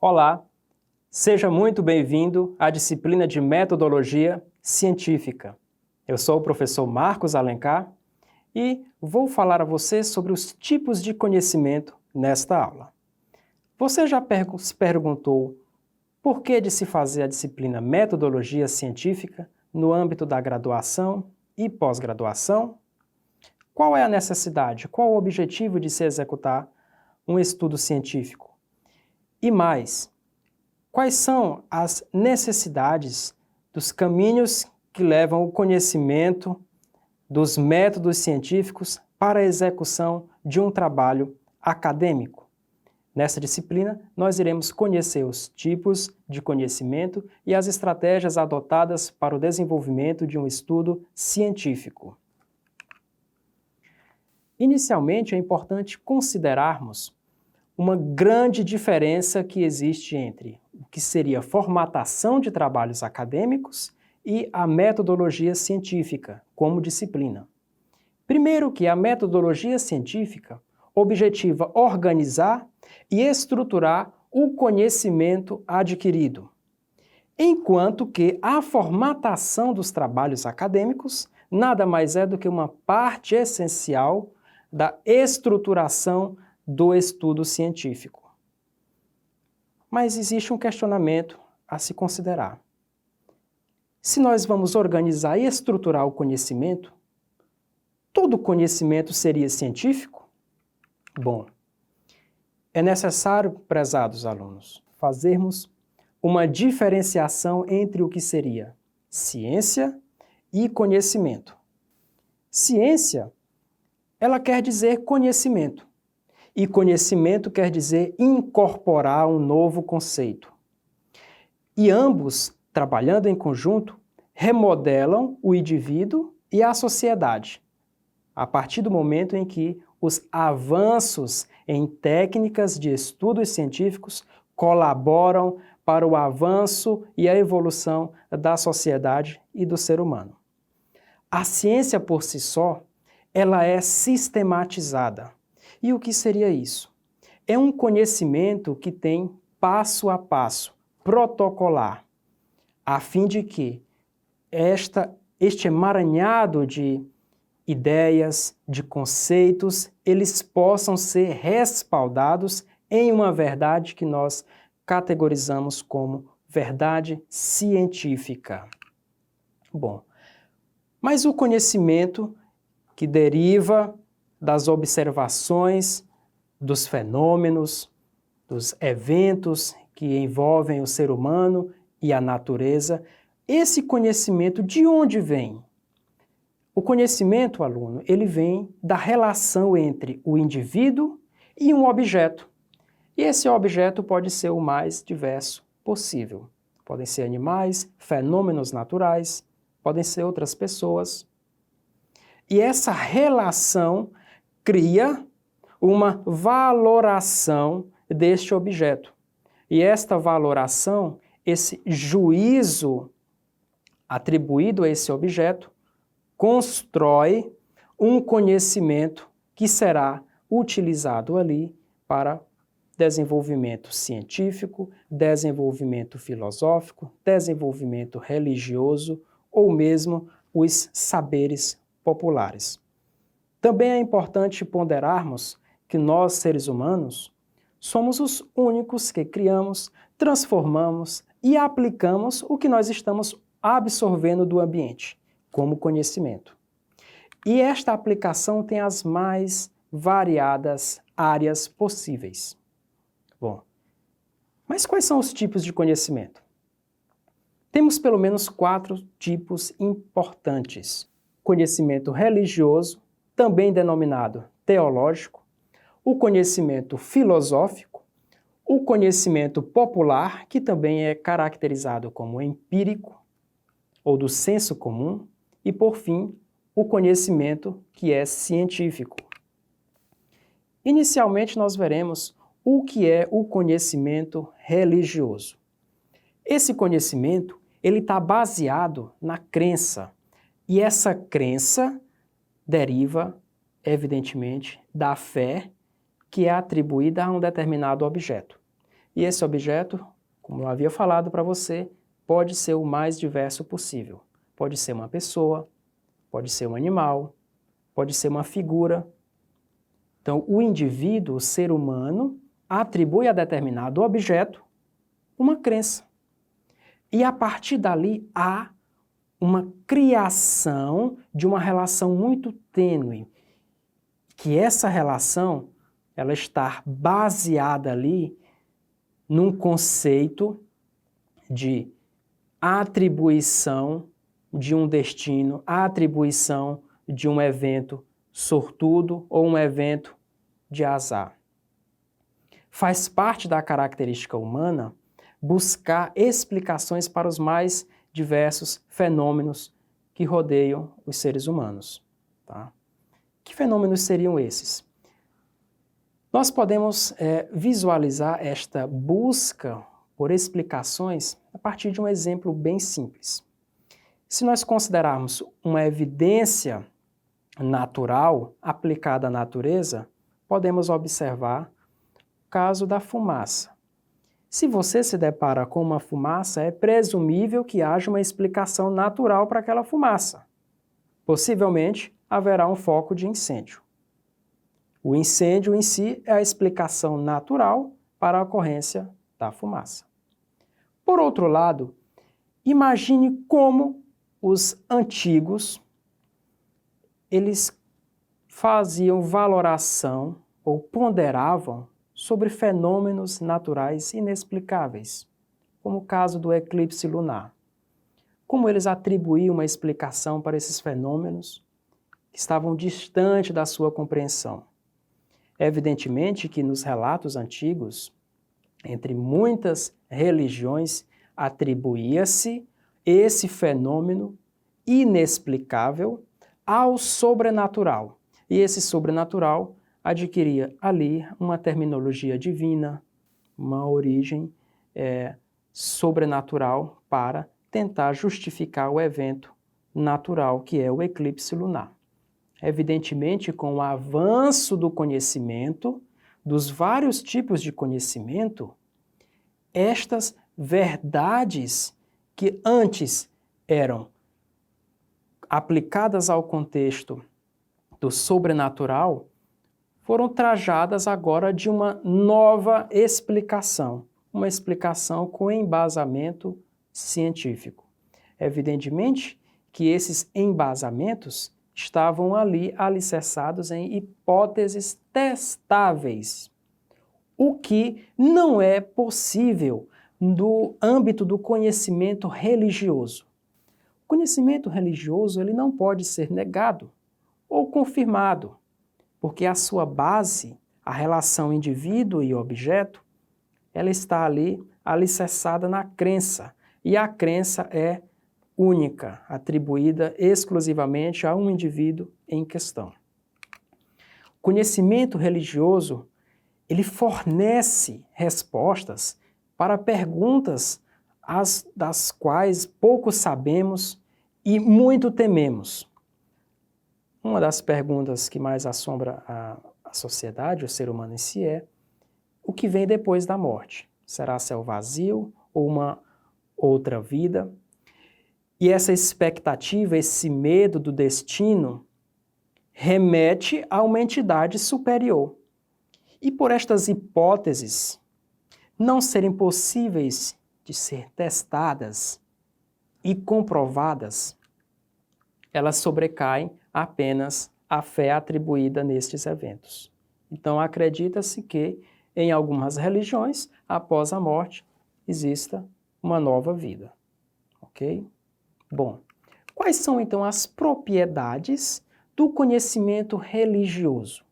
Olá, seja muito bem-vindo à disciplina de Metodologia Científica. Eu sou o professor Marcos Alencar e vou falar a você sobre os tipos de conhecimento nesta aula. Você já se perguntou por que de se fazer a disciplina Metodologia Científica no âmbito da graduação e pós-graduação? Qual é a necessidade, qual o objetivo de se executar um estudo científico? E mais, quais são as necessidades dos caminhos que levam o conhecimento dos métodos científicos para a execução de um trabalho acadêmico? Nessa disciplina, nós iremos conhecer os tipos de conhecimento e as estratégias adotadas para o desenvolvimento de um estudo científico. Inicialmente, é importante considerarmos uma grande diferença que existe entre o que seria formatação de trabalhos acadêmicos e a metodologia científica como disciplina. Primeiro que a metodologia científica objetiva organizar e estruturar o conhecimento adquirido, enquanto que a formatação dos trabalhos acadêmicos nada mais é do que uma parte essencial da estruturação do estudo científico. Mas existe um questionamento a se considerar. Se nós vamos organizar e estruturar o conhecimento, todo conhecimento seria científico? Bom, é necessário, prezados alunos, fazermos uma diferenciação entre o que seria ciência e conhecimento. Ciência, ela quer dizer conhecimento. E conhecimento quer dizer incorporar um novo conceito. E ambos, trabalhando em conjunto, remodelam o indivíduo e a sociedade, a partir do momento em que os avanços em técnicas de estudos científicos colaboram para o avanço e a evolução da sociedade e do ser humano. A ciência por si só, ela é sistematizada. E o que seria isso? É um conhecimento que tem passo a passo, protocolar, a fim de que este emaranhado de ideias, de conceitos, eles possam ser respaldados em uma verdade que nós categorizamos como verdade científica. Bom, mas o conhecimento que deriva das observações, dos fenômenos, dos eventos que envolvem o ser humano e a natureza, esse conhecimento de onde vem? O conhecimento, aluno, ele vem da relação entre o indivíduo e um objeto. E esse objeto pode ser o mais diverso possível. Podem ser animais, fenômenos naturais, podem ser outras pessoas. E essa relação cria uma valoração deste objeto. E esta valoração, esse juízo atribuído a esse objeto, constrói um conhecimento que será utilizado ali para desenvolvimento científico, desenvolvimento filosófico, desenvolvimento religioso ou mesmo os saberes populares. Também é importante ponderarmos que nós, seres humanos, somos os únicos que criamos, transformamos e aplicamos o que nós estamos absorvendo do ambiente, como conhecimento. E esta aplicação tem as mais variadas áreas possíveis. Bom, mas quais são os tipos de conhecimento? Temos pelo menos 4 tipos importantes. Conhecimento religioso, também denominado teológico, o conhecimento filosófico, o conhecimento popular, que também é caracterizado como empírico, ou do senso comum, e, por fim, o conhecimento que é científico. Inicialmente, nós veremos o que é o conhecimento religioso. Esse conhecimento, ele está baseado na crença, e essa crença deriva, evidentemente, da fé que é atribuída a um determinado objeto. E esse objeto, como eu havia falado para você, pode ser o mais diverso possível. Pode ser uma pessoa, pode ser um animal, pode ser uma figura. Então, o indivíduo, o ser humano, atribui a determinado objeto uma crença. E a partir dali há uma criação de uma relação muito tênue, que essa relação ela está baseada ali num conceito de atribuição de um destino, atribuição de um evento sortudo ou um evento de azar. Faz parte da característica humana buscar explicações para os mais diversos fenômenos que rodeiam os seres humanos. Tá? Que fenômenos seriam esses? Nós podemos visualizar esta busca por explicações a partir de um exemplo bem simples. Se nós considerarmos uma evidência natural aplicada à natureza, podemos observar o caso da fumaça. Se você se depara com uma fumaça, é presumível que haja uma explicação natural para aquela fumaça. Possivelmente, haverá um foco de incêndio. O incêndio em si é a explicação natural para a ocorrência da fumaça. Por outro lado, imagine como os antigos, eles faziam valoração ou ponderavam sobre fenômenos naturais inexplicáveis, como o caso do eclipse lunar. Como eles atribuíam uma explicação para esses fenômenos que estavam distantes da sua compreensão. É evidentemente que nos relatos antigos, entre muitas religiões, atribuía-se esse fenômeno inexplicável ao sobrenatural. E esse sobrenatural adquiria ali uma terminologia divina, uma origem sobrenatural para tentar justificar o evento natural que é o eclipse lunar. Evidentemente, com o avanço do conhecimento, dos vários tipos de conhecimento, estas verdades que antes eram aplicadas ao contexto do sobrenatural, foram trajadas agora de uma nova explicação, uma explicação com embasamento científico. Evidentemente que esses embasamentos estavam ali alicerçados em hipóteses testáveis, o que não é possível no âmbito do conhecimento religioso. O conhecimento religioso ele não pode ser negado ou confirmado, porque a sua base, a relação indivíduo e objeto, ela está ali alicerçada na crença, e a crença é única, atribuída exclusivamente a um indivíduo em questão. O conhecimento religioso, ele fornece respostas para perguntas das quais pouco sabemos e muito tememos. Uma das perguntas que mais assombra a sociedade, o ser humano em si, é o que vem depois da morte? Será céu vazio ou uma outra vida? E essa expectativa, esse medo do destino, remete a uma entidade superior. E por estas hipóteses não serem possíveis de ser testadas e comprovadas, elas sobrecaem apenas a fé atribuída nestes eventos. Então acredita-se que, em algumas religiões, após a morte, exista uma nova vida. Ok? Bom, quais são então as propriedades do conhecimento religioso?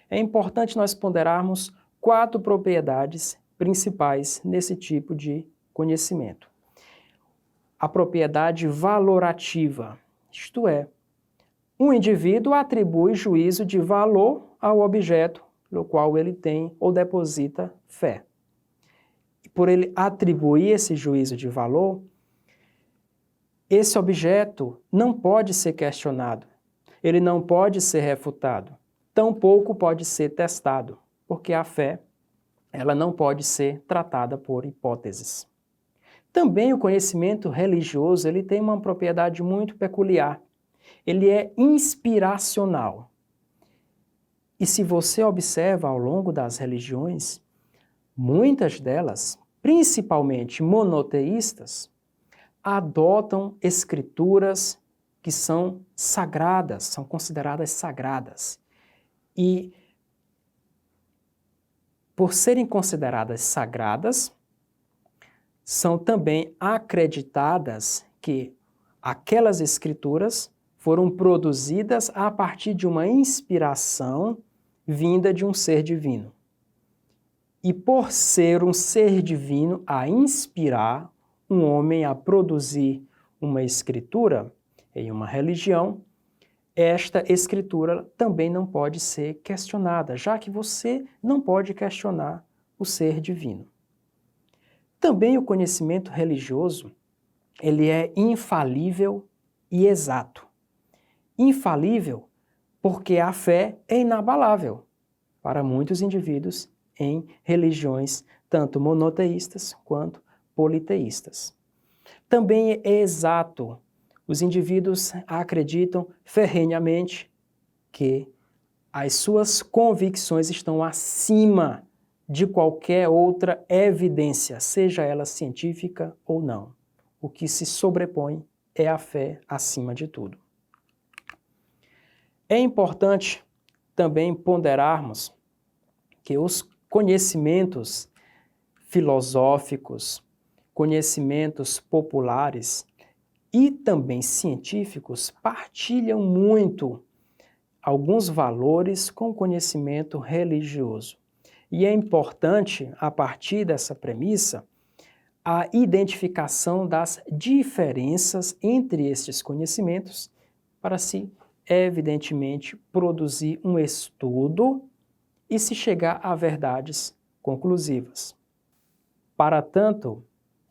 É importante nós ponderarmos 4 propriedades principais nesse tipo de conhecimento. A propriedade valorativa, isto é, um indivíduo atribui juízo de valor ao objeto no qual ele tem ou deposita fé. E por ele atribuir esse juízo de valor, esse objeto não pode ser questionado, ele não pode ser refutado, tampouco pode ser testado, porque a fé ela não pode ser tratada por hipóteses. Também o conhecimento religioso, ele tem uma propriedade muito peculiar. Ele é inspiracional. E se você observa ao longo das religiões, muitas delas, principalmente monoteístas, adotam escrituras que são sagradas, são consideradas sagradas. E, por serem consideradas sagradas, são também acreditadas que aquelas escrituras foram produzidas a partir de uma inspiração vinda de um ser divino. E por ser um ser divino a inspirar um homem a produzir uma escritura em uma religião, esta escritura também não pode ser questionada, já que você não pode questionar o ser divino. Também o conhecimento religioso, ele é infalível e exato. Infalível porque a fé é inabalável para muitos indivíduos em religiões tanto monoteístas quanto politeístas. Também é exato. Os indivíduos acreditam ferrenhamente que as suas convicções estão acima de qualquer outra evidência, seja ela científica ou não. O que se sobrepõe é a fé acima de tudo. É importante também ponderarmos que os conhecimentos filosóficos, conhecimentos populares e também científicos partilham muito alguns valores com o conhecimento religioso. E é importante, a partir dessa premissa, a identificação das diferenças entre estes conhecimentos para se, evidentemente, produzir um estudo e se chegar a verdades conclusivas. Para tanto,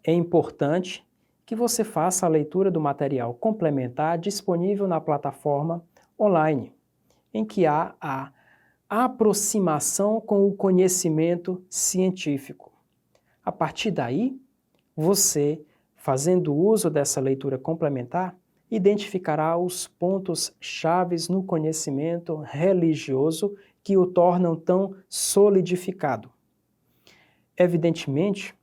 é importante que você faça a leitura do material complementar disponível na plataforma online, em que há a aproximação com o conhecimento científico. A partir daí, você, fazendo uso dessa leitura complementar, identificará os pontos chaves no conhecimento religioso que o tornam tão solidificado. Evidentemente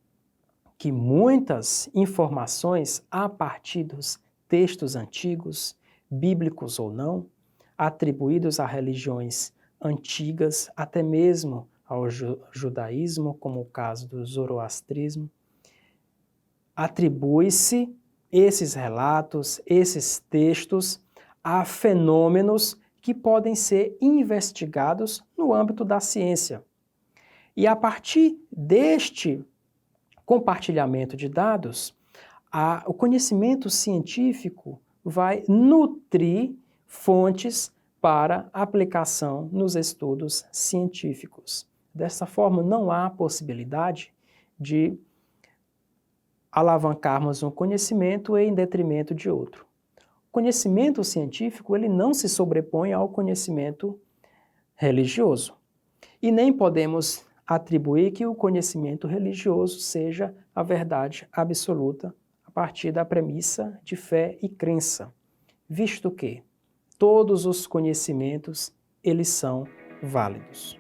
que muitas informações a partir dos textos antigos, bíblicos ou não, atribuídos a religiões antigas, até mesmo ao judaísmo, como o caso do zoroastrismo, atribui-se esses relatos, esses textos a fenômenos que podem ser investigados no âmbito da ciência. E a partir deste compartilhamento de dados, o conhecimento científico vai nutrir fontes para aplicação nos estudos científicos. Dessa forma, não há possibilidade de alavancarmos um conhecimento em detrimento de outro. O conhecimento científico, ele não se sobrepõe ao conhecimento religioso. E nem podemos atribuir que o conhecimento religioso seja a verdade absoluta a partir da premissa de fé e crença, visto que todos os conhecimentos, eles são válidos.